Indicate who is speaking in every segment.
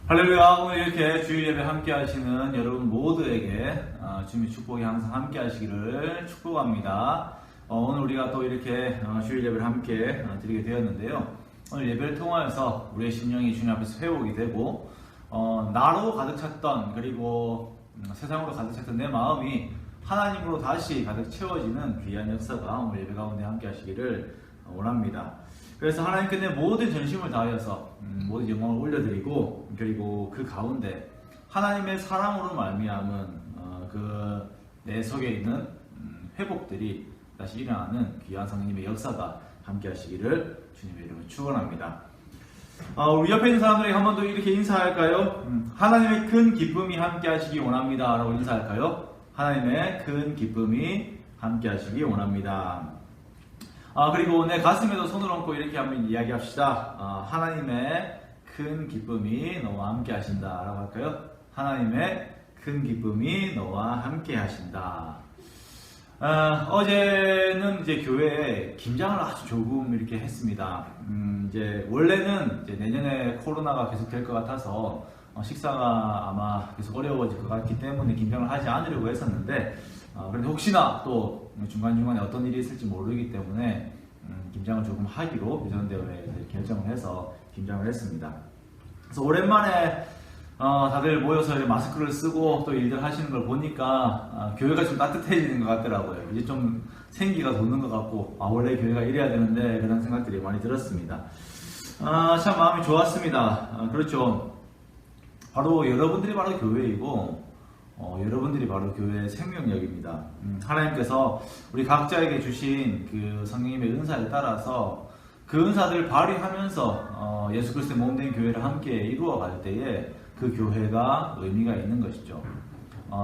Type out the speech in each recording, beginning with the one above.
Speaker 1: 할렐루야. 오늘 이렇게 주일 예배 함께 하시는 여러분 모두에게 주님의 축복이 항상 함께 하시기를 축복합니다. 오늘 우리가 또 이렇게 주일 예배를 함께 드리게 되었는데요. 오늘 예배를 통하여서 우리의 심령이 주님 앞에서 회복이 되고 나로 가득 찼던, 그리고 세상으로 가득 찼던 내 마음이 하나님으로 다시 가득 채워지는 귀한 역사가 오늘 예배 가운데 함께 하시기를 원합니다. 그래서 하나님께 내 모든 전심을 다하여서 모든 영광을 올려드리고, 그리고 그 가운데 하나님의 사랑으로 말미암은 그 내 속에 있는 회복들이 다시 일어나는 귀한 성령님의 역사가 함께 하시기를 주님의 이름으로 축원합니다. 우리 옆에 있는 사람들에게 한 번 더 이렇게 인사할까요? 하나님의 큰 기쁨이 함께 하시기 원합니다 라고 인사할까요? 하나님의 큰 기쁨이 함께 하시기 원합니다. 그리고 내 가슴에도 손을 얹고 이렇게 한번 이야기합시다. 하나님의 큰 기쁨이 너와 함께 하신다 라고 할까요? 하나님의 큰 기쁨이 너와 함께 하신다. 어제는 이제 교회에 김장을 아주 조금 이렇게 했습니다. 이제 원래는 이제 내년에 코로나가 계속 될 것 같아서 식사가 아마 계속 어려워질 것 같기 때문에 김장을 하지 않으려고 했었는데, 그런데 혹시나 또 중간중간에 어떤 일이 있을지 모르기 때문에 김장을 조금 하기로 비전대회에 결정을 해서 김장을 했습니다. 그래서 오랜만에 다들 모여서 마스크를 쓰고 또 일들 하시는 걸 보니까 교회가 좀 따뜻해지는 것 같더라고요. 이제 좀 생기가 돋는 것 같고, 원래 교회가 이래야 되는데 그런 생각들이 많이 들었습니다. 참 마음이 좋았습니다. 그렇죠. 바로 여러분들이 바로 교회이고, 여러분들이 바로 교회의 생명력입니다. 하나님께서 우리 각자에게 주신 그 성령님의 은사에 따라서 그 은사들을 발휘하면서 예수 그리스도의 몸된 교회를 함께 이루어갈 때에 그 교회가 의미가 있는 것이죠.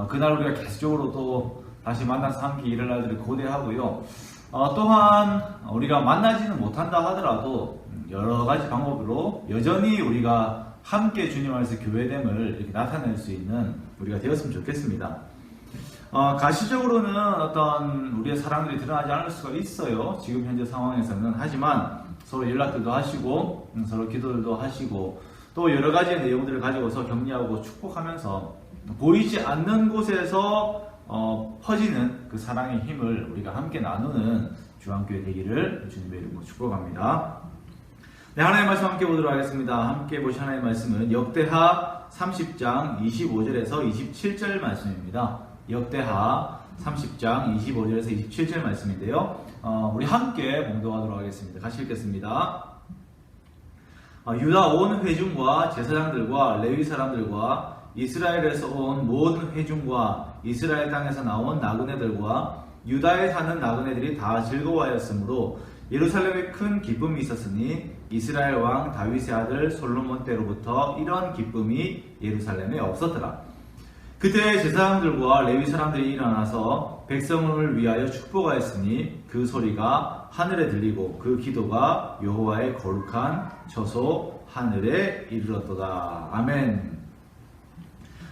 Speaker 1: 그날 우리가 계속적으로 또 다시 만나서 함께 일할 날들을 고대하고요. 또한 우리가 만나지는 못한다 하더라도 여러 가지 방법으로 여전히 우리가 함께 주님 안에서 교회됨을 이렇게 나타낼 수 있는 우리가 되었으면 좋겠습니다. 가시적으로는 어떤 우리의 사랑들이 드러나지 않을 수가 있어요. 지금 현재 상황에서는. 하지만 서로 연락들도 하시고 서로 기도들도 하시고 또 여러 가지의 내용들을 가지고서 격려하고 축복하면서 보이지 않는 곳에서 퍼지는 그 사랑의 힘을 우리가 함께 나누는 주안교회 되기를 주님의 이름으로 축복합니다. 네, 하나님의 말씀 함께 보도록 하겠습니다. 함께 보신 하나님의 말씀은 역대하 30장 25절에서 27절 말씀입니다. 역대하 30장 25절에서 27절 말씀인데요. 우리 함께 봉독하도록 하겠습니다. 같이 읽겠습니다. 유다 온 회중과 제사장들과 레위 사람들과 이스라엘에서 온 모든 회중과 이스라엘 땅에서 나온 나그네들과 유다에 사는 나그네들이 다 즐거워하였으므로 예루살렘에 큰 기쁨이 있었으니 이스라엘 왕 다윗의 아들 솔로몬 때로부터 이런 기쁨이 예루살렘에 없었더라. 그때 제사장들과 레위 사람들이 일어나서 백성을 위하여 축복하였으니 그 소리가 하늘에 들리고 그 기도가 여호와의 거룩한 처소 하늘에 이르렀도다. 아멘.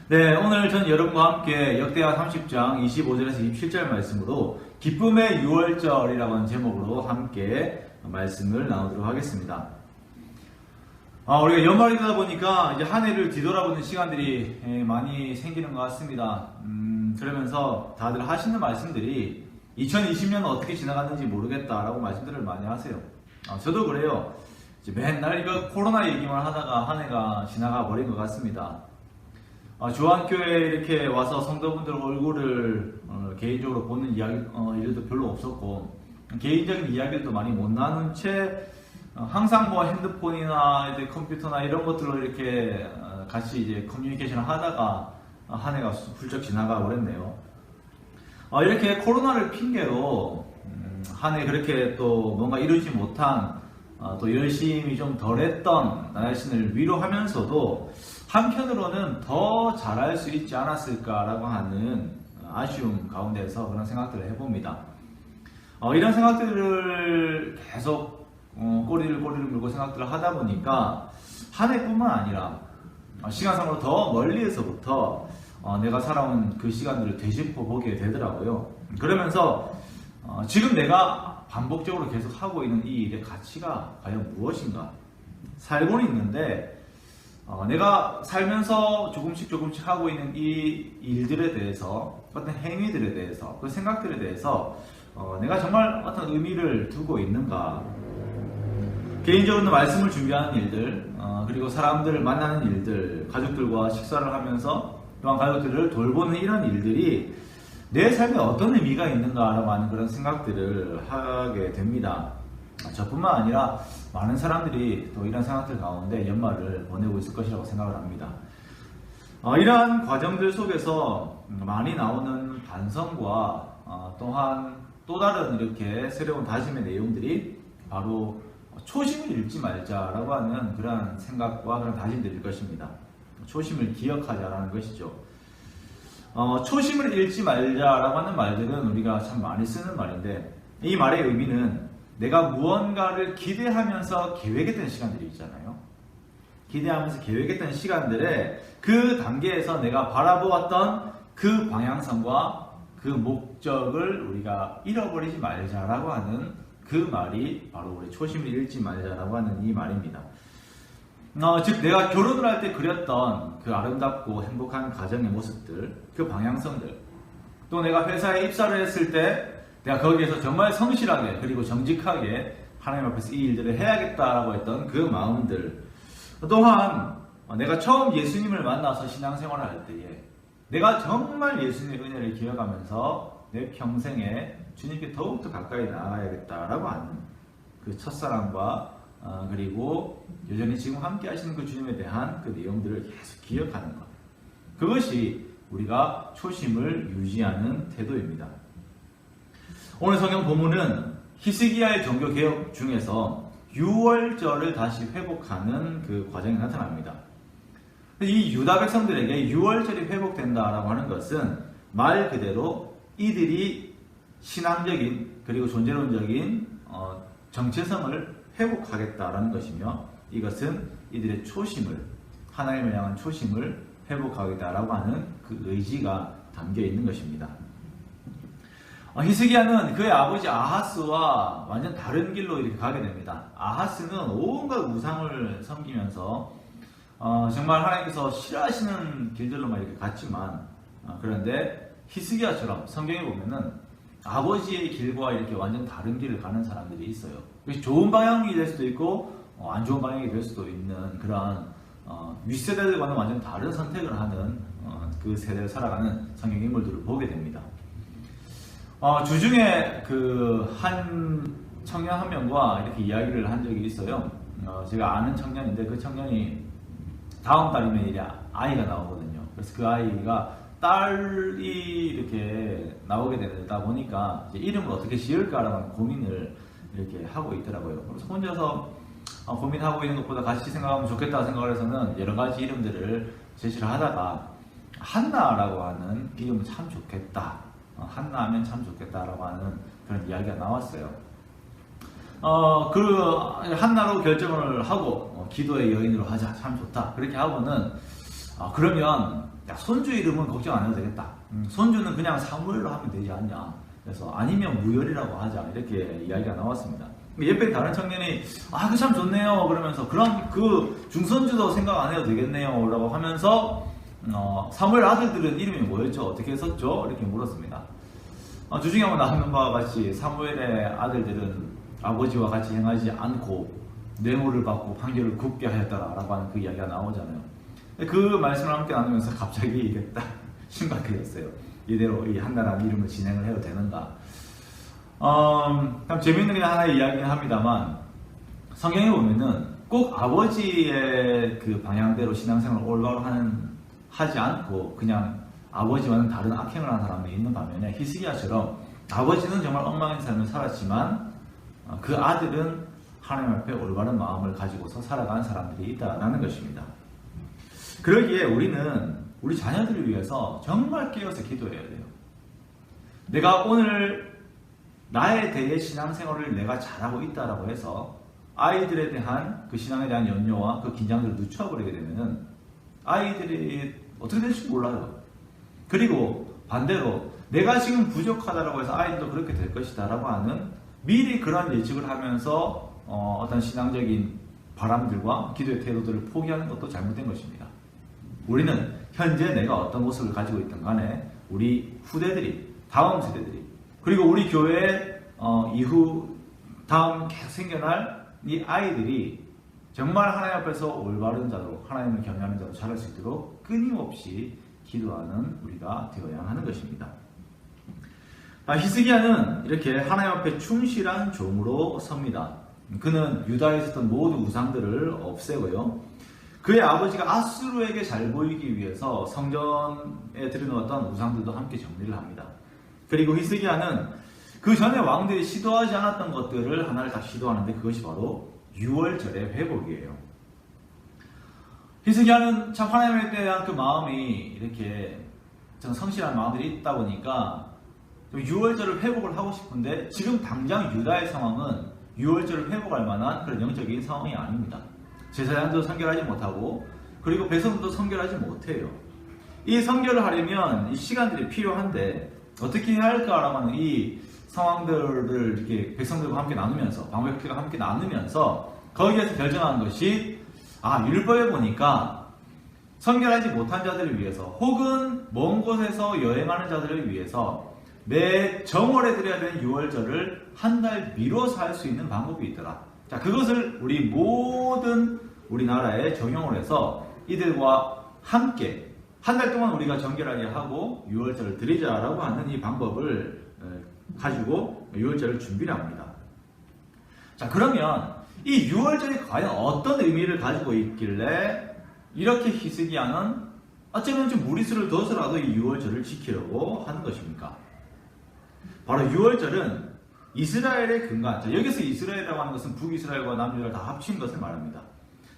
Speaker 1: 네, 오늘 전 여러분과 함께 역대하 30장 25절에서 27절 말씀으로 기쁨의 6월절이라고 하는 제목으로 함께 말씀을 나누도록 하겠습니다. 우리가 연말이 되다 보니까 이제 한 해를 뒤돌아보는 시간들이 많이 생기는 것 같습니다. 그러면서 다들 하시는 말씀들이 2020년은 어떻게 지나갔는지 모르겠다라고 말씀들을 많이 하세요. 저도 그래요. 이제 맨날 이거 코로나 얘기만 하다가 한 해가 지나가 버린 것 같습니다. 주안교회에 이렇게 와서 성도분들 얼굴을 개인적으로 보는 일도 별로 없었고, 개인적인 이야기들도 많이 못 나눈 채 항상 뭐 핸드폰이나 이제 컴퓨터나 이런 것들로 이렇게 같이 이제 커뮤니케이션을 하다가 한 해가 훌쩍 지나가 버렸네요. 이렇게 코로나를 핑계로 한 해 그렇게 또 뭔가 이루지 못한, 또 열심히 좀 덜했던 나 자신을 위로하면서도 한편으로는 더 잘할 수 있지 않았을까라고 하는 아쉬움 가운데서 그런 생각들을 해봅니다. 이런 생각들을 계속 꼬리를 물고 생각들을 하다 보니까 한 해뿐만 아니라 시간상으로 더 멀리에서부터 내가 살아온 그 시간들을 되짚어 보게 되더라고요. 그러면서 지금 내가 반복적으로 계속 하고 있는 이 일의 가치가 과연 무엇인가? 살고는 있는데 내가 살면서 조금씩 하고 있는 이 일들에 대해서, 어떤 행위들에 대해서, 그 생각들에 대해서 내가 정말 어떤 의미를 두고 있는가. 개인적으로는 말씀을 준비하는 일들, 그리고 사람들을 만나는 일들, 가족들과 식사를 하면서 또한 가족들을 돌보는 이런 일들이 내 삶에 어떤 의미가 있는가라고 하는 그런 생각들을 하게 됩니다. 저뿐만 아니라 많은 사람들이 또 이런 생각들 가운데 연말을 보내고 있을 것이라고 생각을 합니다. 이러한 과정들 속에서 많이 나오는 반성과 또한 또 다른 이렇게 새로운 다짐의 내용들이 바로 초심을 잃지 말자라고 하는 그런 생각과 그런 다짐들일 것입니다. 초심을 기억하자라는 것이죠. 초심을 잃지 말자라고 하는 말들은 우리가 참 많이 쓰는 말인데, 이 말의 의미는 내가 무언가를 기대하면서 계획했던 시간들이 있잖아요. 기대하면서 계획했던 시간들에 그 단계에서 내가 바라보았던 그 방향성과 그 목적을 우리가 잃어버리지 말자라고 하는 그 말이 바로 우리 초심을 잃지 말자라고 하는 이 말입니다. 즉 내가 결혼을 할 때 그렸던 그 아름답고 행복한 가정의 모습들, 그 방향성들, 또 내가 회사에 입사를 했을 때 내가 거기에서 정말 성실하게 그리고 정직하게 하나님 앞에서 이 일들을 해야겠다라고 했던 그 마음들, 또한 내가 처음 예수님을 만나서 신앙생활을 할 때에 내가 정말 예수님의 은혜를 기억하면서 내 평생에 주님께 더욱더 가까이 나아가야겠다라고 하는 그 첫사랑과 그리고 여전히 지금 함께 하시는 그 주님에 대한 그 내용들을 계속 기억하는 것, 그것이 우리가 초심을 유지하는 태도입니다. 오늘 성경 본문은 히스기야의 종교개혁 중에서 유월절을 다시 회복하는 그 과정이 나타납니다. 이 유다 백성들에게 유월절이 회복된다라고 하는 것은 말 그대로 이들이 신앙적인 그리고 존재론적인 정체성을 회복하겠다라는 것이며, 이것은 이들의 초심을, 하나님을 향한 초심을 회복하겠다라고 하는 그 의지가 담겨 있는 것입니다. 히스기야는 그의 아버지 아하스와 완전 다른 길로 이렇게 가게 됩니다. 아하스는 온갖 우상을 섬기면서 정말 하나님께서 싫어하시는 길들로만 이렇게 갔지만, 그런데 히스기야처럼 성경에 보면은 아버지의 길과 이렇게 완전 다른 길을 가는 사람들이 있어요. 좋은 방향이 될 수도 있고 안 좋은 방향이 될 수도 있는 그런 윗세대들과는 완전 다른 선택을 하는 그 세대를 살아가는 성경 인물들을 보게 됩니다. 주중에 그 한 청년 한 명과 이렇게 이야기를 한 적이 있어요. 제가 아는 청년인데 그 청년이 다음 달이면 이제 아이가 나오거든요. 그래서 그 아이가 딸이 이렇게 나오게 되다 보니까 이제 이름을 어떻게 지을까라는 고민을 이렇게 하고 있더라고요. 그래서 혼자서 고민하고 있는 것보다 같이 생각하면 좋겠다 생각을 해서는 여러 가지 이름들을 제시를 하다가 한나라고 하는 이름은 참 좋겠다. 한나 하면 참 좋겠다라고 하는 그런 이야기가 나왔어요. 그 한나로 결정을 하고 기도의 여인으로 하자, 참 좋다. 그렇게 하고는 그러면 야, 손주 이름은 걱정 안 해도 되겠다. 손주는 그냥 사무엘로 하면 되지 않냐. 그래서 아니면 무열이라고 하자. 이렇게 이야기가 나왔습니다. 옆에 다른 청년이 그 참 좋네요. 그러면서 그럼 그 중손주도 생각 안 해도 되겠네요. 라고 하면서 사무엘 아들들은 이름이 뭐였죠? 어떻게 했었죠? 이렇게 물었습니다. 주중에 한번 나오는 바와 같이 사무엘의 아들들은 아버지와 같이 행하지 않고 뇌물을 받고 판결을 굽게 하였다라고 하는 그 이야기가 나오잖아요. 그 말씀을 함께 나누면서 갑자기 이게 딱 심각해졌어요. 이대로 이 한나라는 이름을 진행을 해도 되는가. 참 재미있는 하나의 이야기긴 합니다만, 성경에 보면은 꼭 아버지의 그 방향대로 신앙생활을 올바로 하지 않고 그냥 아버지와는 다른 악행을 하는 사람이 있는 반면에 히스기야처럼 아버지는 정말 엉망인 삶을 살았지만 그 아들은 하나님 앞에 올바른 마음을 가지고서 살아가는 사람들이 있다라는 것입니다. 그러기에 우리는 우리 자녀들을 위해서 정말 깨어서 기도해야 돼요. 내가 오늘 나에 대해 신앙생활을 내가 잘하고 있다라고 해서 아이들에 대한 그 신앙에 대한 염려와 그 긴장들을 늦춰버리게 되면은 아이들이 어떻게 될지 몰라요. 그리고 반대로 내가 지금 부족하다라고 해서 아이들도 그렇게 될 것이다 라고 하는 미리 그런 예측을 하면서 어떤 신앙적인 그 기도와 또 그 신앙의 그 방향들을 가지고 살아가는 사람들이 있어요. 그래서 그것을 바람들과 기도의 태도들을 포기하는 것도 잘못된 것입니다. 우리는 현재 내가 어떤 모습을 가지고 있든 간에 우리 후대들이, 다음 세대들이, 그리고 우리 교회 이후 다음 계속 생겨날 이 아이들이 정말 하나님 앞에서 올바른 자로, 하나님을 경외하는 자로 자랄 수 있도록 끊임없이 기도하는 우리가 되어야 하는 것입니다. 히스기야는 이렇게 하나님 앞에 충실한 종으로 섭니다. 그는 유다에 있었던 모든 우상들을 없애고요. 그의 아버지가 아수르에게 잘 보이기 위해서 성전에 들여놓았던 우상들도 함께 정리를 합니다. 그리고 히스기야는 그 전에 왕들이 시도하지 않았던 것들을 하나를 다 시도하는데 그것이 바로 유월절의 회복이에요. 히스기야는 참 하나님에 대한 그 마음이 이렇게 성실한 마음들이 있다 보니까 유월절을 회복을 하고 싶은데 지금 당장 유다의 상황은 유월절을 회복할 만한 그런 영적인 상황이 아닙니다. 제사장도 선결하지 못하고 그리고 백성도 선결하지 못해요. 이 선결을 하려면 이 시간들이 필요한데 어떻게 해야 할까라고 하는 이 상황들을 이렇게 백성들과 함께 나누면서 방백회가 함께 나누면서 거기에서 결정한 것이 율법에 보니까 선결하지 못한 자들을 위해서 혹은 먼 곳에서 여행하는 자들을 위해서 매 정월에 드려야 되는 유월절을 한 달 미뤄서 할 수 있는 방법이 있더라. 자, 그것을 우리 모든 우리나라에 적용을 해서 이들과 함께 한 달 동안 우리가 정결하게 하고 유월절을 드리자라고 하는 이 방법을 가지고 유월절을 준비를 합니다. 자, 그러면 이 유월절이 과연 어떤 의미를 가지고 있길래 이렇게 히스기야는 어쩌면 좀 무리수를 둬서라도 이 유월절을 지키려고 하는 것입니까? 바로 유월절은 이스라엘의 근간, 여기서 이스라엘이라고 하는 것은 북이스라엘과 남이스라엘 다 합친 것을 말합니다.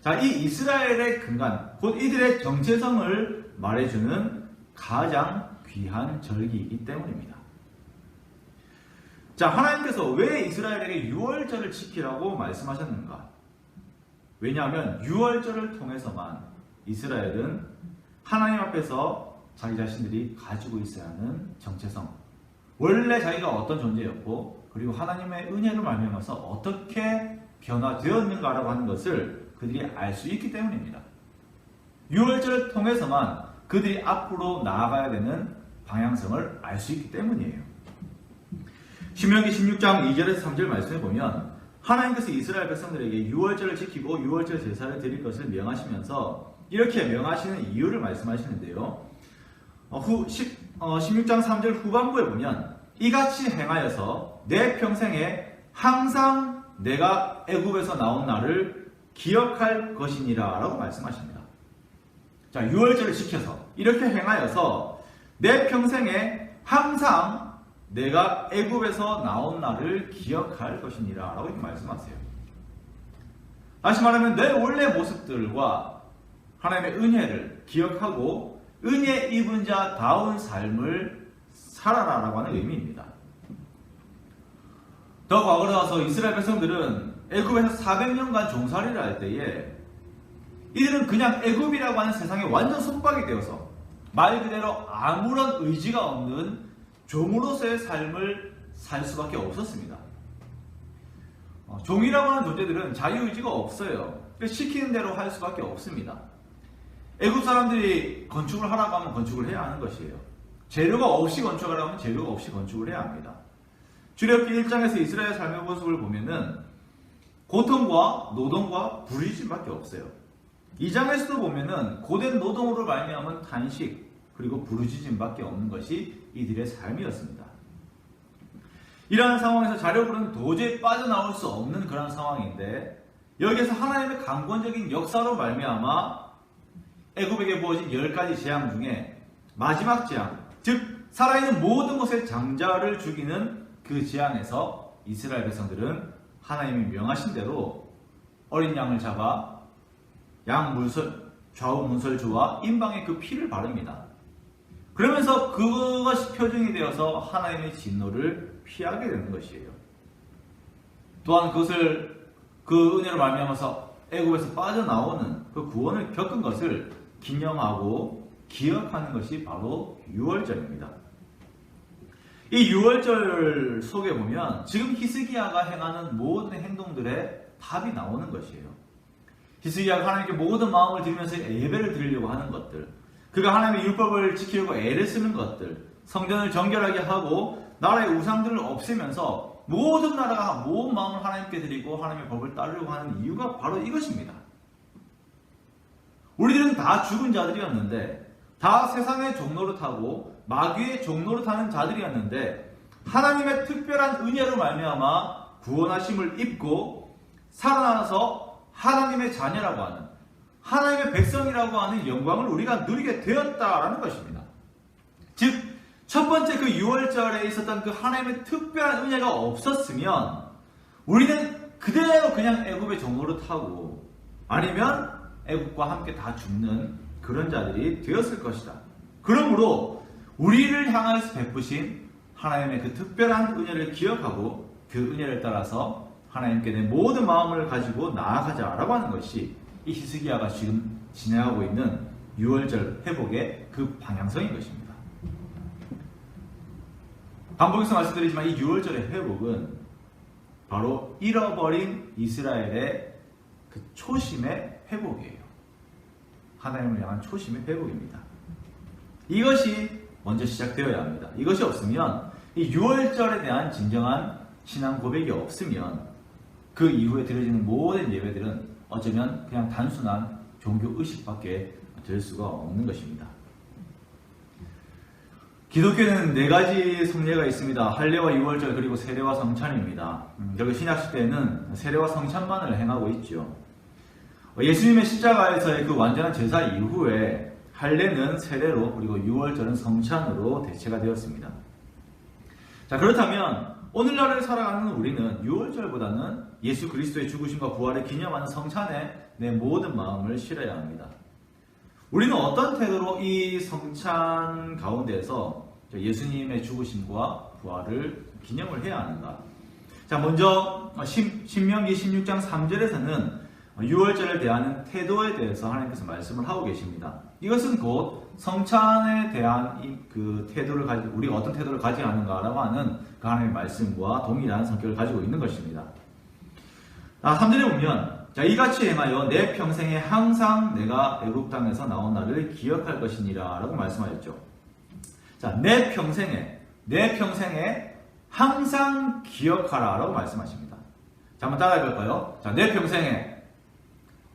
Speaker 1: 자, 이 이스라엘의 근간, 곧 이들의 정체성을 말해주는 가장 귀한 절기이기 때문입니다. 자, 하나님께서 왜 이스라엘에게 유월절을 지키라고 말씀하셨는가? 왜냐하면 유월절을 통해서만 이스라엘은 하나님 앞에서 자기 자신들이 가지고 있어야 하는 정체성, 원래 자기가 어떤 존재였고 그리고 하나님의 은혜를 말미암아서 어떻게 변화되었는가라고 하는 것을 그들이 알 수 있기 때문입니다. 유월절을 통해서만 그들이 앞으로 나아가야 되는 방향성을 알 수 있기 때문이에요. 신명기 16장 2절에서 3절 말씀에 보면 하나님께서 이스라엘 백성들에게 유월절을 지키고 유월절 제사를 드릴 것을 명하시면서 이렇게 명하시는 이유를 말씀하시는데요. 16장 3절 후반부에 보면 이같이 행하여서 내 평생에 항상 내가 애굽에서 나온 날을 기억할 것이니라 라고 말씀하십니다. 자, 유월절을 지켜서 이렇게 행하여서 내 평생에 항상 내가 애굽에서 나온 날을 기억할 것이니라 라고 말씀하세요. 다시 말하면 내 원래 모습들과 하나님의 은혜를 기억하고 은혜 입은 자다운 삶을 살아라라고 하는 의미입니다. 더 과거로 와서 이스라엘 백성들은 애굽에서 400년간 종살이를 할 때에 이들은 그냥 애굽이라고 하는 세상에 완전 속박이 되어서 말 그대로 아무런 의지가 없는 종으로서의 삶을 살 수밖에 없었습니다. 종이라고 하는 존재들은 자유의지가 없어요. 시키는 대로 할 수밖에 없습니다. 애굽 사람들이 건축을 하라고 하면 건축을 해야 하는 것이에요. 재료가 없이 건축하라고 하면 재료가 없이 건축을 해야 합니다. 출애굽기 1장에서 이스라엘 삶의 모습을 보면은 고통과 노동과 부르짖음밖에 없어요. 2장에서도 보면은 고된 노동으로 말미암은 탄식 그리고 부르짖음밖에 없는 것이 이들의 삶이었습니다. 이러한 상황에서 자료부는 도저히 빠져나올 수 없는 그런 상황인데 여기에서 하나님의 강권적인 역사로 말미암아 애굽에게 부어진 10가지 재앙 중에 마지막 재앙, 즉 살아있는 모든 것의 장자를 죽이는 그 재앙에서 이스라엘 백성들은 하나님이 명하신 대로 어린 양을 잡아 양 문설, 좌우 문설주와 임방에 그 피를 바릅니다. 그러면서 그것이 표징이 되어서 하나님의 진노를 피하게 되는 것이에요. 또한 그것을 그 은혜로 말미암아서 애굽에서 빠져나오는 그 구원을 겪은 것을 기념하고 기억하는 것이 바로 유월절입니다. 이 유월절 속에 보면 지금 히스기야가 행하는 모든 행동들의 답이 나오는 것이에요. 히스기야가 하나님께 모든 마음을 들이면서 예배를 드리려고 하는 것들, 그가 하나님의 율법을 지키려고 애를 쓰는 것들, 성전을 정결하게 하고 나라의 우상들을 없애면서 모든 나라가 모든 마음을 하나님께 드리고 하나님의 법을 따르려고 하는 이유가 바로 이것입니다. 우리들은 다 죽은 자들이었는데, 다 세상의 종노릇하고 마귀의 종노릇하는 자들이었는데, 하나님의 특별한 은혜로 말미암아 구원하심을 입고 살아나서 하나님의 자녀라고 하는, 하나님의 백성이라고 하는 영광을 우리가 누리게 되었다라는 것입니다. 즉, 첫 번째 그 6월절에 있었던 그 하나님의 특별한 은혜가 없었으면 우리는 그대로 그냥 애굽의 종노릇하고 아니면 애굽과 함께 다 죽는 그런 자들이 되었을 것이다. 그러므로 우리를 향하여서 베푸신 하나님의 그 특별한 은혜를 기억하고 그 은혜를 따라서 하나님께 내 모든 마음을 가지고 나아가자라고 하는 것이 이 히스기야가 지금 지나가고 있는 6월절 회복의 그 방향성인 것입니다. 반복해서 말씀드리지만 이 6월절의 회복은 바로 잃어버린 이스라엘의 그 초심의 회복이에요. 하나님을 향한 초심의 회복입니다. 이것이 먼저 시작되어야 합니다. 이것이 없으면 이 6월절에 대한 진정한 신앙 고백이 없으면 그 이후에 드려지는 모든 예배들은 어쩌면 그냥 단순한 종교 의식밖에 될 수가 없는 것입니다. 기독교는 4가지 성례가 있습니다. 할례와 6월절 그리고 세례와 성찬입니다. 여기 신약시대에는 세례와 성찬만을 행하고 있죠. 예수님의 십자가에서의 그 완전한 제사 이후에 할례는 세례로 그리고 6월절은 성찬으로 대체가 되었습니다. 자, 그렇다면 오늘날을 살아가는 우리는 6월절보다는 예수 그리스도의 죽으심과 부활을 기념하는 성찬에 내 모든 마음을 실어야 합니다. 우리는 어떤 태도로 이 성찬 가운데에서 예수님의 죽으심과 부활을 기념을 해야 하는가? 자, 먼저 신명기 16장 3절에서는 6월절을 대하는 태도에 대해서 하나님께서 말씀을 하고 계십니다. 이것은 곧 성찬에 대한 그 태도를 가지고 우리가 어떤 태도를 가져야 하는가라고 하는 그 하나님의 말씀과 동일한 성격을 가지고 있는 것입니다. 3절에 보면 자, 이같이 행하여 내 평생에 항상 내가 애굽 땅에서 나온 날을 기억할 것이니라 라고 말씀하셨죠. 자, 내 평생에 항상 기억하라 라고 말씀하십니다. 자, 한번 따라해 볼까요? 자, 내 평생에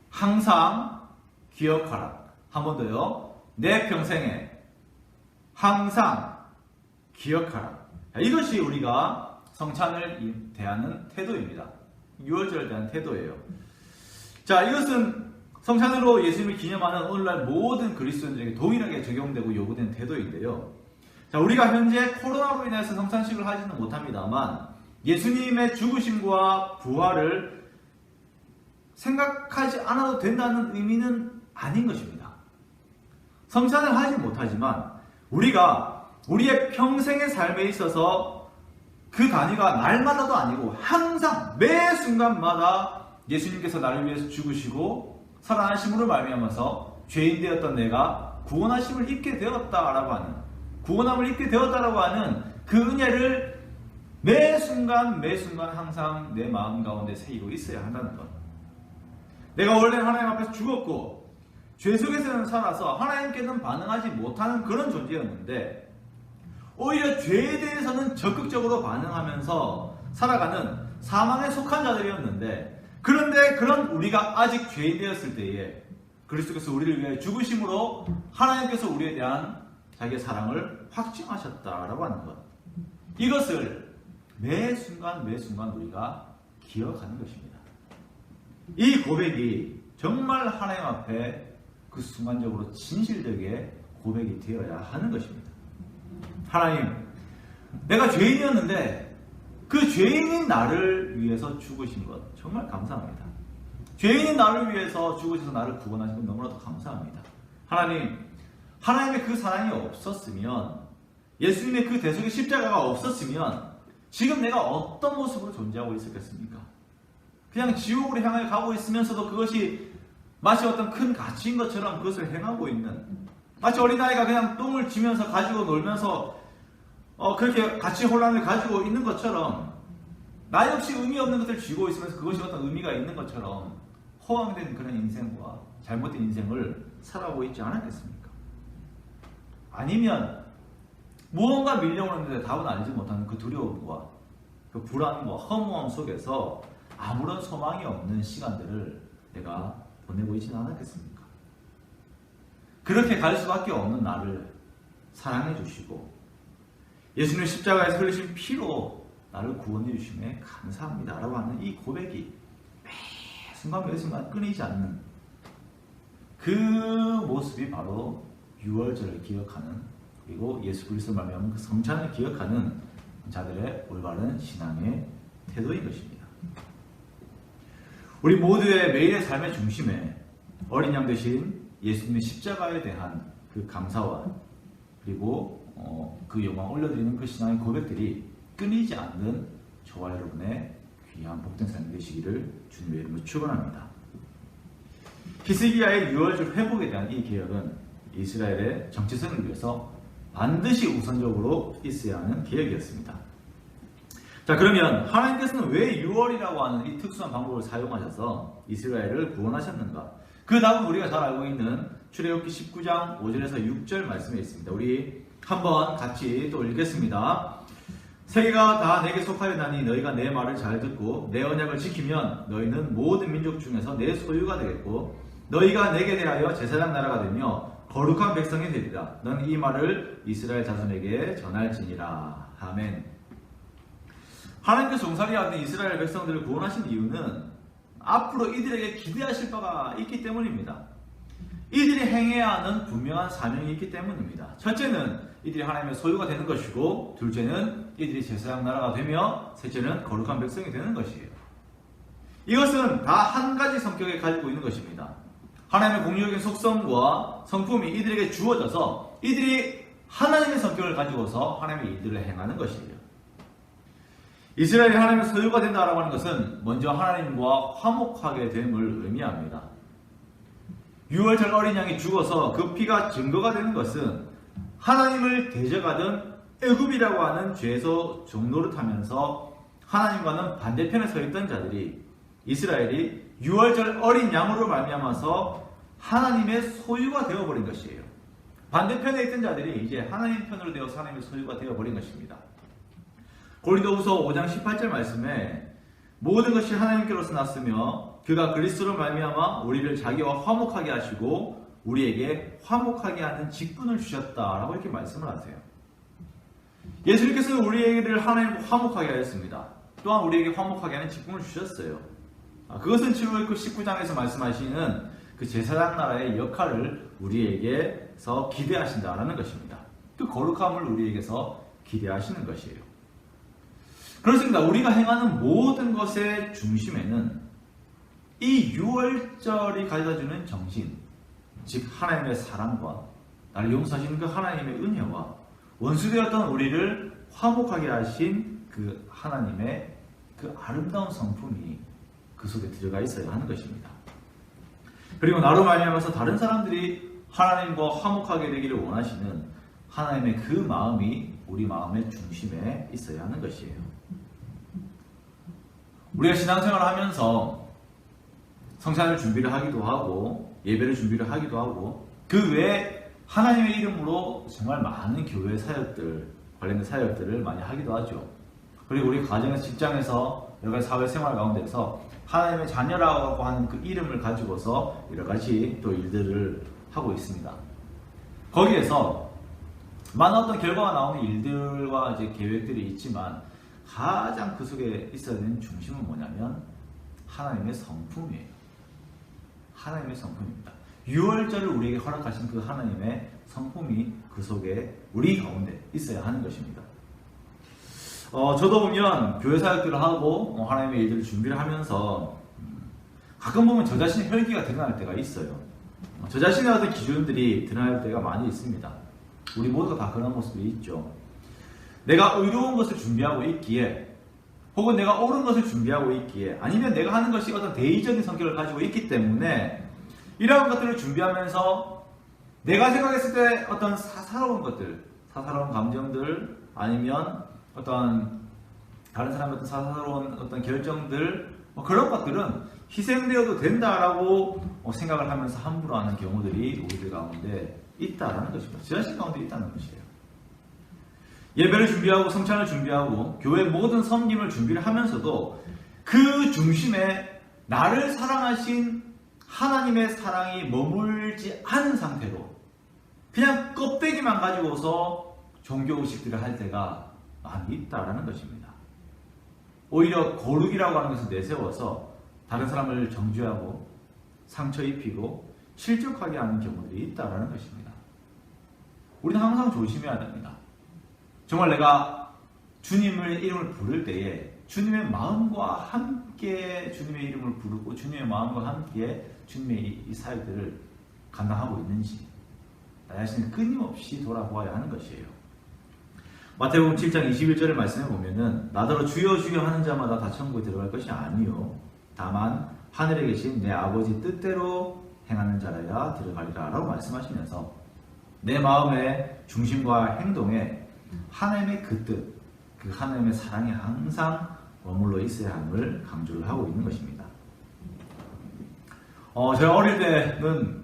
Speaker 1: 항상 기억하라. 한 번 더요. 내 평생에 항상 기억하라. 자, 이것이 우리가 성찬을 대하는 태도입니다. 6월절에 대한 태도예요. 자, 이것은 성찬으로 예수님을 기념하는 오늘날 모든 그리스도인들에게 동일하게 적용되고 요구된 태도인데요. 자, 우리가 현재 코로나로 인해서 성찬식을 하지는 못합니다만 예수님의 죽으심과 부활을 생각하지 않아도 된다는 의미는 아닌 것입니다. 성찬을 하지 못하지만 우리가 우리의 평생의 삶에 있어서 그 단위가 날마다도 아니고 항상 매 순간마다 예수님께서 나를 위해서 죽으시고 살아나심으로 말미암아서 죄인 되었던 내가 구원하심을 입게 되었다라고 하는, 구원함을 입게 되었다라고 하는 그 은혜를 매 순간 항상 내 마음 가운데 새기고 있어야 한다는 것. 내가 원래 하나님 앞에서 죽었고 죄 속에서는 살아서 하나님께는 반응하지 못하는 그런 존재였는데 오히려 죄에 대해서는 적극적으로 반응하면서 살아가는 사망에 속한 자들이었는데, 그런데 그런 우리가 아직 죄인 되었을 때에 그리스도께서 우리를 위해 죽으심으로 하나님께서 우리에 대한 자기의 사랑을 확증하셨다라고 하는 것. 이것을 매 순간 우리가 기억하는 것입니다. 이 고백이 정말 하나님 앞에 그 순간적으로 진실되게 고백이 되어야 하는 것입니다. 하나님, 내가 죄인이었는데 그 죄인인 나를 위해서 죽으신 것 정말 감사합니다. 죄인인 나를 위해서 죽으셔서 나를 구원하신 것 너무나도 감사합니다. 하나님, 하나님의 그 사랑이 없었으면, 예수님의 그 대속의 십자가가 없었으면 지금 내가 어떤 모습으로 존재하고 있었겠습니까? 그냥 지옥으로 향해 가고 있으면서도 그것이 마치 어떤 큰 가치인 것처럼 그것을 행하고 있는, 마치 어린아이가 그냥 똥을 쥐면서 가지고 놀면서 그렇게 가치 혼란을 가지고 있는 것처럼 나 역시 의미 없는 것을 쥐고 있으면서 그것이 어떤 의미가 있는 것처럼 허황된 그런 인생과 잘못된 인생을 살아오고 있지 않았겠습니까? 아니면 무언가 밀려오는데 답은 알지 못하는 그 두려움과 그 불안과 허무함 속에서 아무런 소망이 없는 시간들을 내가 보내고 있지는 않았겠습니까? 그렇게 갈 수밖에 없는 나를 사랑해 주시고 예수님 십자가에서 흘리신 피로 나를 구원해 주심에 감사합니다 라고 하는 이 고백이 매 순간 매 순간 끊이지 않는 그 모습이 바로 유월절을 기억하는, 그리고 예수 그리스도 말미암은 그 성찬을 기억하는 자들의 올바른 신앙의 태도인 것입니다. 우리 모두의 매일의 삶의 중심에 어린 양 되신 예수님의 십자가에 대한 그 감사와 그리고 그 영광 올려드리는 그 신앙의 고백들이 끊이지 않는 저와 여러분의 귀한 복된 삶이 되시기를 주님의 이름으로 축원합니다. 히스기야의 유월절 회복에 대한 이 계획은 이스라엘의 정체성을 위해서 반드시 우선적으로 있어야 하는 계획이었습니다. 자, 그러면 하나님께서는 왜 6월이라고 하는 이 특수한 방법을 사용하셔서 이스라엘을 구원하셨는가? 그 답은 우리가 잘 알고 있는 출애굽기 19장 5절에서 6절 말씀에 있습니다. 우리 한번 같이 또 읽겠습니다. 세계가 다 내게 속하였나니 너희가 내 말을 잘 듣고 내 언약을 지키면 너희는 모든 민족 중에서 내 소유가 되겠고 너희가 내게 대하여 제사장 나라가 되며 거룩한 백성이 되리라. 너는 이 말을 이스라엘 자손에게 전할지니라. 아멘. 하나님께서 종살이 하는 이스라엘 백성들을 구원하신 이유는 앞으로 이들에게 기대하실 바가 있기 때문입니다. 이들이 행해야 하는 분명한 사명이 있기 때문입니다. 첫째는 이들이 하나님의 소유가 되는 것이고, 둘째는 이들이 제사장 나라가 되며, 셋째는 거룩한 백성이 되는 것이에요. 이것은 다 한 가지 성격을 가지고 있는 것입니다. 하나님의 공유적인 속성과 성품이 이들에게 주어져서 이들이 하나님의 성격을 가지고서 하나님의 일들을 행하는 것이에요. 이스라엘이 하나님의 소유가 된다라고 하는 것은 먼저 하나님과 화목하게 됨을 의미합니다. 6월절 어린 양이 죽어서 그 피가 증거가 되는 것은 하나님을 대적하던 애굽이라고 하는 죄에서 종노릇하면서 하나님과는 반대편에 서 있던 자들이 이스라엘이 6월절 어린 양으로 말미암아서 하나님의 소유가 되어버린 것이에요. 반대편에 있던 자들이 이제 하나님 편으로 되어서 하나님의 소유가 되어버린 것입니다. 고린도후서 5장 18절 말씀에 모든 것이 하나님께로서 났으며 그가 그리스도로 말미암아 우리를 자기와 화목하게 하시고 우리에게 화목하게 하는 직분을 주셨다라고 이렇게 말씀을 하세요. 예수님께서는 우리를 하나님과 화목하게 하였습니다. 또한 우리에게 화목하게 하는 직분을 주셨어요. 그것은 출애굽기 19장에서 말씀하시는 그 제사장 나라의 역할을 우리에게서 기대하신다라는 것입니다. 그 거룩함을 우리에게서 기대하시는 것이에요. 그렇습니다. 우리가 행하는 모든 것의 중심에는 이 유월절이 가져다주는 정신, 즉 하나님의 사랑과 나를 용서하시는 그 하나님의 은혜와 원수되었던 우리를 화목하게 하신 그 하나님의 그 아름다운 성품이 그 속에 들어가 있어야 하는 것입니다. 그리고 나로 말미암아서 다른 사람들이 하나님과 화목하게 되기를 원하시는 하나님의 그 마음이 우리 마음의 중심에 있어야 하는 것이에요. 우리가 신앙생활을 하면서 성찬을 준비를 하기도 하고 예배를 준비를 하기도 하고 그 외에 하나님의 이름으로 정말 많은 교회 사역들, 관련된 사역들을 많이 하기도 하죠. 그리고 우리 가정에서, 직장에서, 여러 가지 사회생활 가운데서 하나님의 자녀라고 하는 그 이름을 가지고서 여러 가지 또 일들을 하고 있습니다. 거기에서 많은 어떤 결과가 나오는 일들과 이제 계획들이 있지만 가장 그 속에 있어야 되는 중심은 뭐냐면 하나님의 성품이에요. 하나님의 성품입니다. 6월절을 우리에게 허락하신 그 하나님의 성품이 그 속에 우리 가운데 있어야 하는 것입니다. 저도 보면 교회 사역들을 하고 하나님의 일들을 준비를 하면서 가끔 보면 저 자신의 혈기가 드러날 때가 있어요. 저 자신의 어떤 기준들이 드러날 때가 많이 있습니다. 우리 모두가 다 그런 모습이 있죠. 내가 의로운 것을 준비하고 있기에 혹은 내가 옳은 것을 준비하고 있기에 아니면 내가 하는 것이 어떤 대의적인 성격을 가지고 있기 때문에 이러한 것들을 준비하면서 내가 생각했을 때 어떤 사사로운 것들, 사사로운 감정들 아니면 어떤 다른 사람의 어떤 사사로운 어떤 결정들 그런 것들은 희생되어도 된다라고 생각을 하면서 함부로 하는 경우들이 우리들 가운데 있다라는 것입니다. 저 자신 가운데 있다는 것이에요. 예배를 준비하고 성찬을 준비하고 교회 모든 섬김을 준비를 하면서도 그 중심에 나를 사랑하신 하나님의 사랑이 머물지 않은 상태로 그냥 껍데기만 가지고서 종교의식들을 할 때가 많이 있다라는 것입니다. 오히려 거룩이라고 하는 것을 내세워서 다른 사람을 정죄하고 상처 입히고 실족하게 하는 경우들이 있다라는 것입니다. 우리는 항상 조심해야 됩니다. 정말 내가 주님의 이름을 부를 때에 주님의 마음과 함께 주님의 이름을 부르고 주님의 마음과 함께 주님의 이 사역들을 감당하고 있는지 나 자신을 끊임없이 돌아보아야 하는 것이에요. 마태복음 7장 21절의 말씀에 보면은 나더러 주여 주여 하는 자마다 다 천국에 들어갈 것이 아니요 다만 하늘에 계신 내 아버지 뜻대로 행하는 자라야 들어가리라 라고 말씀하시면서 내 마음의 중심과 행동에 하나님의 그 뜻, 그 하나님의 사랑이 항상 머물러 있어야 함을 강조를 하고 있는 것입니다. 제가 어릴 때는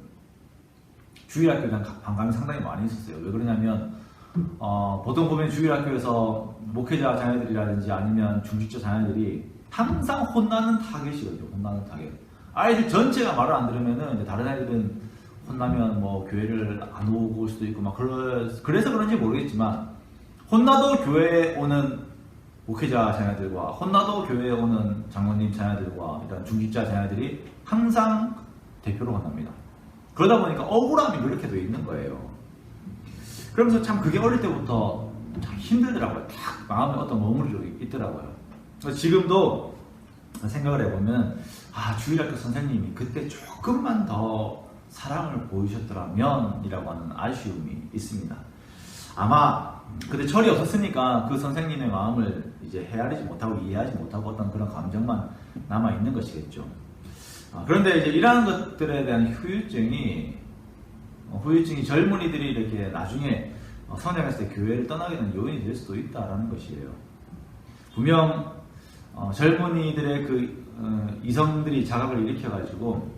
Speaker 1: 주일학교에 대한 반감이 상당히 많이 있었어요. 왜 그러냐면 보통 보면 주일학교에서 목회자 자녀들이라든지 아니면 중직자 자녀들이 항상 혼나는 타겟이거든요. 혼나는 타겟. 아이들 전체가 말을 안 들으면은 이제 다른 아이들은 혼나면 뭐 교회를 안 오고 올 수도 있고 막 그래서 그런지 모르겠지만 혼나도 교회에 오는 목회자 자녀들과 혼나도 교회에 오는 장로님 자녀들과 일단 중직자 자녀들이 항상 대표로 혼납니다. 그러다 보니까 억울함이 그렇게 돼 있는 거예요. 그러면서 참 그게 어릴 때부터 참 힘들더라고요. 딱 마음에 어떤 머무르기 있더라고요. 그래서 지금도 생각을 해보면 주일학교 선생님이 그때 조금만 더 사랑을 보이셨더라면 이라고 하는 아쉬움이 있습니다. 아마 그때 철이 없었으니까 그 선생님의 마음을 이제 헤아리지 못하고 이해하지 못하고 어떤 그런 감정만 남아있는 것이겠죠. 그런데 이제 이러한 것들에 대한 후유증이 젊은이들이 이렇게 나중에 성장했을 때 교회를 떠나게 되는 요인이 될 수도 있다라는 것이에요. 분명 젊은이들의 그 이성들이 자각을 일으켜가지고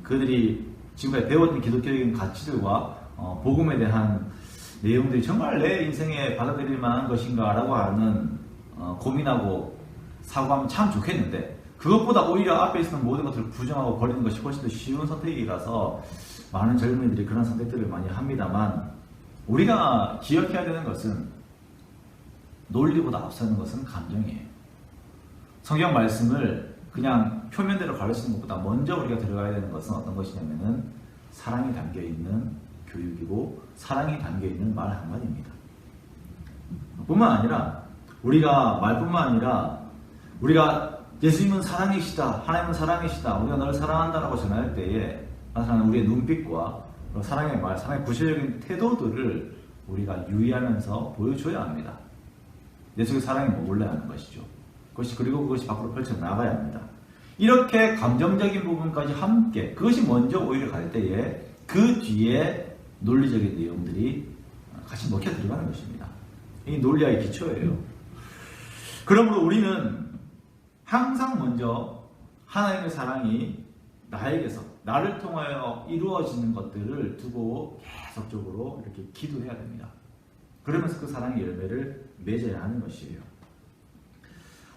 Speaker 1: 그들이 지금까지 배웠던 기독교적인 가치들과 복음에 대한 내용들이 정말 내 인생에 받아들일 만한 것인가 라고 하는 고민하고 사고하면 참 좋겠는데 그것보다 오히려 앞에 있는 모든 것들을 부정하고 버리는 것이 훨씬 더 쉬운 선택이라서 많은 젊은이들이 그런 선택들을 많이 합니다만 우리가 기억해야 되는 것은 논리보다 앞서는 것은 감정이에요. 성경 말씀을 그냥 표면대로 가르치는 것보다 먼저 우리가 들어가야 되는 것은 어떤 것이냐면은 사랑이 담겨있는 교육이고 사랑이 담겨있는 말 한마디입니다. 뿐만 아니라 우리가 말뿐만 아니라 우리가 예수님은 사랑이시다, 하나님은 사랑이시다, 우리가 너를 사랑한다라고 전할 때에 나타나는 우리의 눈빛과 사랑의 말, 사랑의 구체적인 태도들을 우리가 유의하면서 보여줘야 합니다. 내 속에 사랑이 머물러야 하는 것이죠. 그리고 그것이 밖으로 펼쳐나가야 합니다. 이렇게 감정적인 부분까지 함께 그것이 먼저 오히려 갈 때에 그 뒤에 논리적인 내용들이 같이 먹혀 들어가는 것입니다. 이 논리의 기초예요. 그러므로 우리는 항상 먼저 하나님의 사랑이 나에게서 나를 통하여 이루어지는 것들을 두고 계속적으로 이렇게 기도해야 됩니다. 그러면서 그 사랑의 열매를 맺어야 하는 것이에요.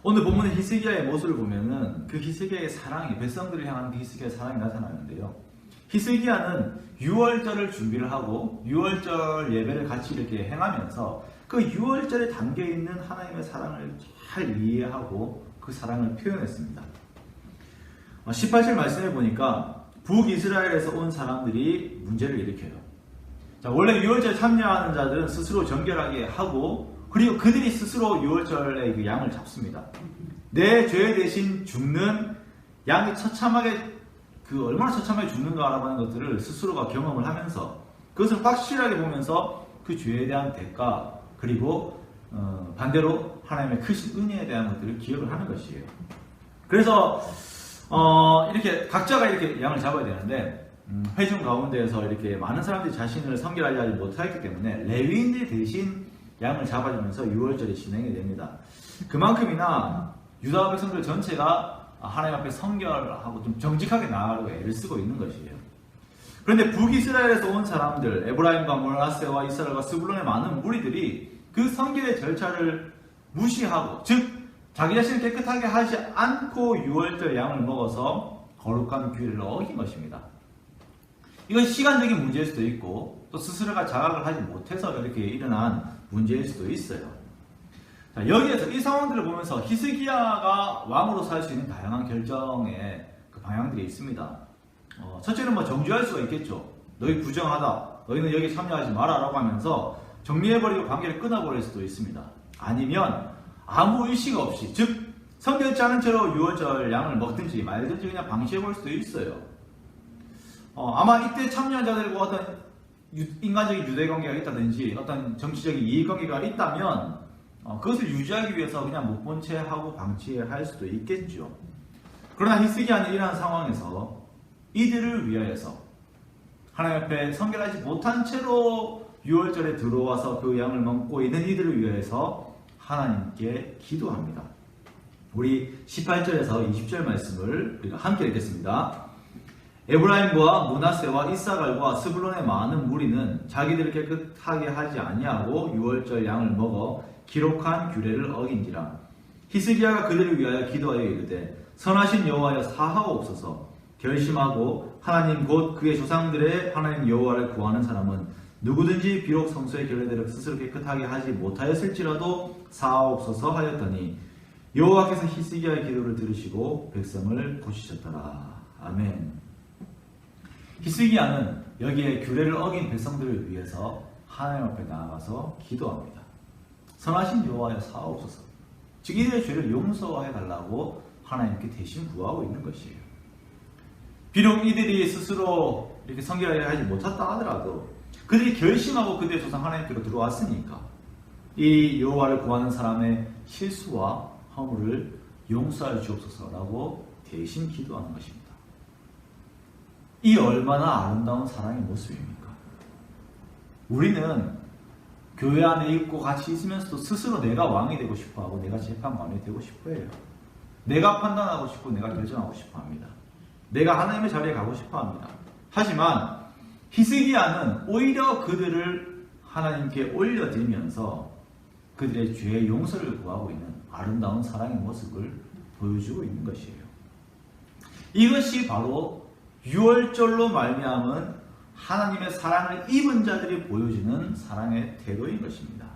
Speaker 1: 오늘 본문의 히스기야의 모습을 보면은 그 히스기야의 사랑이 백성들을 향한 그 히스기야의 사랑이 나타나는데요. 히스기야는 유월절을 준비를 하고 유월절 예배를 같이 이렇게 행하면서 그 유월절에 담겨있는 하나님의 사랑을 잘 이해하고 그 사랑을 표현했습니다. 18절 말씀해 보니까 북이스라엘에서 온 사람들이 문제를 일으켜요. 자, 원래 유월절에 참여하는 자들은 스스로 정결하게 하고 그리고 그들이 스스로 유월절에 그 양을 잡습니다. 내 죄 대신 죽는 양이 처참하게 얼마나 처참하게 죽는가라고 하는 것들을 스스로가 경험을 하면서 그것을 확실하게 보면서 그 죄에 대한 대가 그리고 반대로 하나님의 크신 은혜에 대한 것들을 기억을 하는 것이에요. 그래서 이렇게 각자가 이렇게 양을 잡아야 되는데 회중 가운데에서 이렇게 많은 사람들이 자신을 성결하지 못하였기 때문에 레위인들 대신 양을 잡아주면서 유월절이 진행이 됩니다. 그만큼이나 유다 백성들 전체가 하나님 앞에 성결하고 좀 정직하게 나아가려고 애를 쓰고 있는 것이에요. 그런데 북이스라엘에서 온 사람들, 에브라임과 므낫세와 이스라엘과 스불론의 많은 무리들이 그 성결의 절차를 무시하고, 즉 자기 자신을 깨끗하게 하지 않고 유월절 양을 먹어서 거룩한 규례를 어긴 것입니다. 이건 시간적인 문제일 수도 있고 또 스스로가 자각을 하지 못해서 이렇게 일어난 문제일 수도 있어요. 자, 여기에서 이 상황들을 보면서 히스기야가 왕으로 살 수 있는 다양한 결정의 그 방향들이 있습니다. 첫째는 정죄할 수가 있겠죠. 너희 부정하다, 너희는 여기 참여하지 마라 라고 하면서 정리해버리고 관계를 끊어버릴 수도 있습니다. 아니면 아무 의식 없이, 즉 성결치 않은 채로 유월절 양을 먹든지 말든지 그냥 방치해볼 수도 있어요. 아마 이때 참여한 자들과 어떤 인간적인 유대관계가 있다든지 어떤 정치적인 이익관계가 있다면 그것을 유지하기 위해서 그냥 못 본 채 하고 방치할 수도 있겠죠. 그러나 히스기야는 이러한 상황에서 이들을 위하여서 하나님 앞에 성결하지 못한 채로 유월절에 들어와서 그 양을 먹고 있는 이들을 위하여서 하나님께 기도합니다. 우리 18절에서 20절 말씀을 우리가 함께 읽겠습니다. 에브라임과 므낫세와 이사갈과 스불론의 많은 무리는 자기들을 깨끗하게 하지 아니하고 유월절 양을 먹어 기록한 규례를 어긴지라. 히스기야가 그들을 위하여 기도하여 이르되 선하신 여호와여 사하옵소서. 결심하고 하나님 곧 그의 조상들의 하나님 여호와를 구하는 사람은 누구든지 비록 성소의 결례대로 스스로 깨끗하게 하지 못하였을지라도 사하옵소서 하였더니 여호와께서 히스기야의 기도를 들으시고 백성을 고치셨더라. 아멘. 히스기야는 여기에 규례를 어긴 백성들을 위해서 하나님 앞에 나아가서 기도합니다. 선하신 여호와여 사하옵소서. 즉 이들의 죄를 용서해 달라고 하나님께 대신 구하고 있는 것이에요. 비록 이들이 스스로 이렇게 성결하게 하지 못했다 하더라도 그들이 결심하고 그들의 조상 하나님께로 들어왔으니까 이 여호와를 구하는 사람의 실수와 허물을 용서하여 주옵소서라고 대신 기도하는 것입니다. 이 얼마나 아름다운 사랑의 모습입니까? 우리는 교회 안에 있고 같이 있으면서도 스스로 내가 왕이 되고 싶어하고 내가 재판관이 되고 싶어해요. 내가 판단하고 싶고 내가 결정하고 싶어합니다. 내가 하나님의 자리에 가고 싶어합니다. 하지만 히스기야는 오히려 그들을 하나님께 올려드리면서 그들의 죄의 용서를 구하고 있는 아름다운 사랑의 모습을 보여주고 있는 것이에요. 이것이 바로 유월절로 말미암은 하나님의 사랑을 입은 자들이 보여주는 사랑의 태도인 것입니다.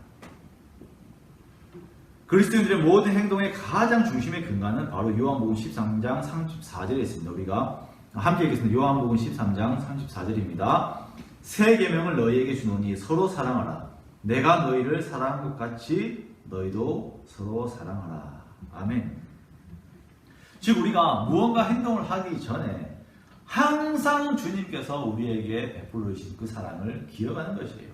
Speaker 1: 그리스도인들의 모든 행동의 가장 중심의 근간은 바로 요한복음 13장 34절에 있습니다. 우리가 함께 읽겠습니다. 요한복음 13장 34절입니다. 새 계명을 너희에게 주노니 서로 사랑하라. 내가 너희를 사랑한 것 같이 너희도 서로 사랑하라. 아멘. 즉 우리가 무언가 행동을 하기 전에 항상 주님께서 우리에게 베풀어 주신 그 사랑을 기억하는 것이에요.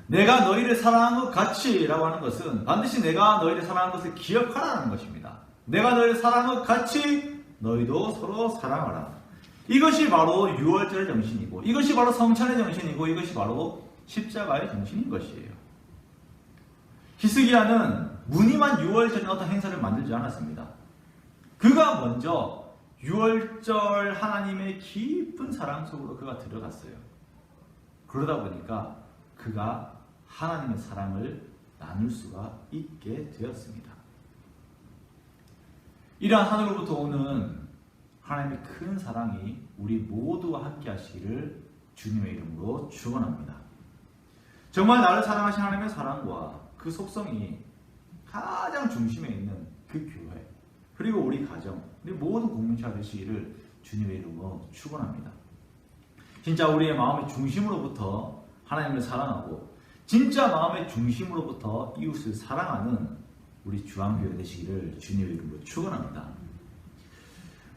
Speaker 1: 내가 너희를 사랑한 것 같이 라고 하는 것은 반드시 내가 너희를 사랑한 것을 기억하라는 것입니다. 내가 너희를 사랑한 것 같이 너희도 서로 사랑하라. 이것이 바로 유월절의 정신이고 이것이 바로 성찬의 정신이고 이것이 바로 십자가의 정신인 것이에요. 히스기야는 무늬만 유월절의 어떤 행사를 만들지 않았습니다. 그가 먼저 유월절 하나님의 깊은 사랑 속으로 그가 들어갔어요. 그러다 보니까 그가 하나님의 사랑을 나눌 수가 있게 되었습니다. 이러한 하늘로부터 오는 하나님의 큰 사랑이 우리 모두와 함께 하시기를 주님의 이름으로 축원합니다. 정말 나를 사랑하신 하나님의 사랑과 그 속성이 가장 중심에 있는 그 교회 그리고 우리 가정, 우리 모든 공동체가 되시기를 주님의 이름으로 축원합니다. 진짜 우리의 마음의 중심으로부터 하나님을 사랑하고 진짜 마음의 중심으로부터 이웃을 사랑하는 우리 주안교회 되시기를 주님의 이름으로 축원합니다.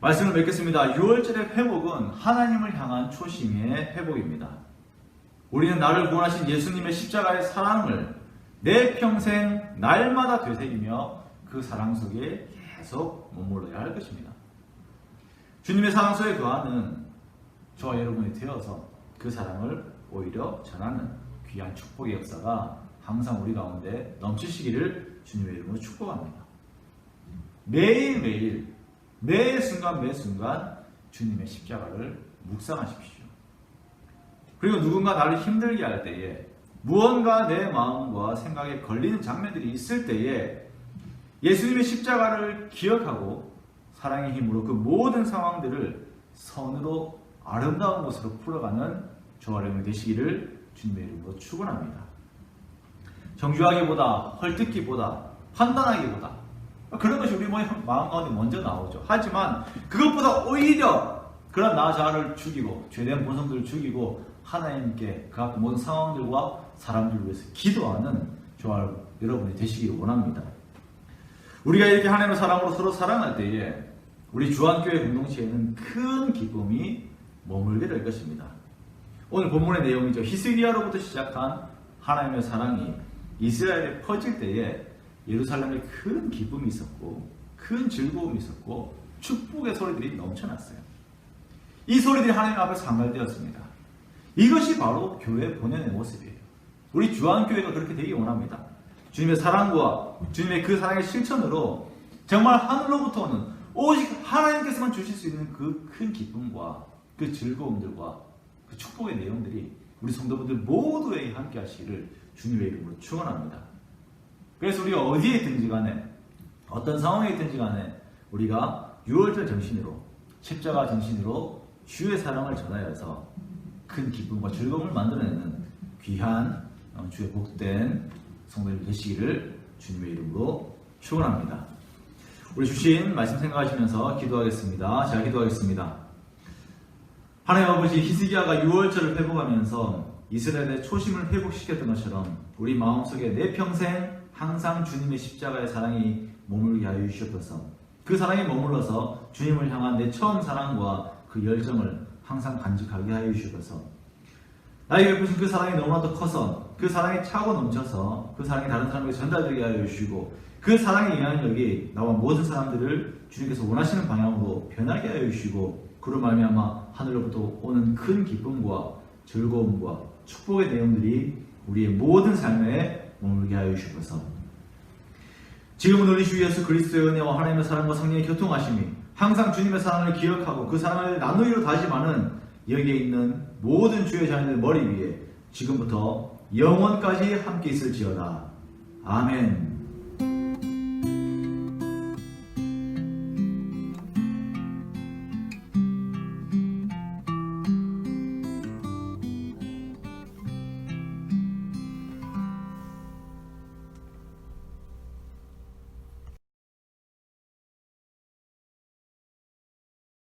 Speaker 1: 말씀을 맺겠습니다. 유월절의 회복은 하나님을 향한 초심의 회복입니다. 우리는 나를 구원하신 예수님의 십자가의 사랑을 내 평생 날마다 되새기며 그 사랑 속에 계속 머물러야 할 것입니다. 주님의 사랑 속에 거하는 저와 여러분이 되어서 그 사랑을 오히려 전하는 귀한 축복의 역사가 항상 우리 가운데 넘치시기를 주님의 이름으로 축복합니다. 매일매일 매 순간 매 순간 주님의 십자가를 묵상하십시오. 그리고 누군가 나를 힘들게 할 때에 무언가 내 마음과 생각에 걸리는 장면들이 있을 때에 예수님의 십자가를 기억하고 사랑의 힘으로 그 모든 상황들을 선으로 아름다운 것으로 풀어가는 저와 여러분이 되시기를 주님의 이름으로 축원합니다. 정죄하기보다 헐뜯기보다 판단하기보다 그런 것이 우리 마음 가운데 먼저 나오죠. 하지만 그것보다 오히려 그런 나 자아를 죽이고 죄된 본성들을 죽이고 하나님께 그 앞에 모든 상황들과 사람들을 위해서 기도하는 저와 여러분이 되시기를 원합니다. 우리가 이렇게 하나님의 사랑으로 서로 사랑할 때에 우리 주한교회 공동체에는 큰 기쁨이 머물게 될 것입니다. 오늘 본문의 내용이죠. 히스기야로부터 시작한 하나님의 사랑이 이스라엘에 퍼질 때에 예루살렘에 큰 기쁨이 있었고 큰 즐거움이 있었고 축복의 소리들이 넘쳐났어요. 이 소리들이 하나님 앞에서 상달되었습니다. 이것이 바로 교회 본연의 모습이에요. 우리 주한교회가 그렇게 되기 원합니다. 주님의 사랑과 주님의 그 사랑의 실천으로 정말 하늘로부터 오는 오직 하나님께서만 주실 수 있는 그 큰 기쁨과 그 즐거움들과 그 축복의 내용들이 우리 성도분들 모두에게 함께 하시기를 주님의 이름으로 축원합니다. 그래서 우리가 어디에 있든지 간에 어떤 상황에 있든지 간에 우리가 유월절 정신으로 십자가 정신으로 주의 사랑을 전하여서 큰 기쁨과 즐거움을 만들어내는 귀한 주의 복된 성도님 되시기를 주님의 이름으로 축원합니다. 우리 주신 말씀 생각하시면서 기도하겠습니다. 제가 기도하겠습니다. 하나님 아버지, 히스기야가 유월절을 회복하면서 이스라엘의 초심을 회복시켰던 것처럼 우리 마음속에 내 평생 항상 주님의 십자가의 사랑이 머물게 하여 주시옵소서. 그 사랑이 머물러서 주님을 향한 내 처음 사랑과 그 열정을 항상 간직하게 하여 주시옵소서. 나에게 베푸신 그 사랑이 너무나도 커서 그 사랑이 차고 넘쳐서 그 사랑이 다른 사람에게 전달되게 하여 주시고 그 사랑의 영향력이 나와 모든 사람들을 주님께서 원하시는 방향으로 변하게 하여 주시고 그로 말미암아 하늘로부터 오는 큰 기쁨과 즐거움과 축복의 내용들이 우리의 모든 삶에 머물게 하여 주시옵소서. 지금은 우리 주 예수 그리스도의 은혜와 하나님의 사랑과 성령의 교통하심이 항상 주님의 사랑을 기억하고 그 사랑을 나누기로 다짐하는 여기에 있는 모든 주의 자녀들 머리 위에 지금부터 영원까지 함께 있을지어다. 아멘.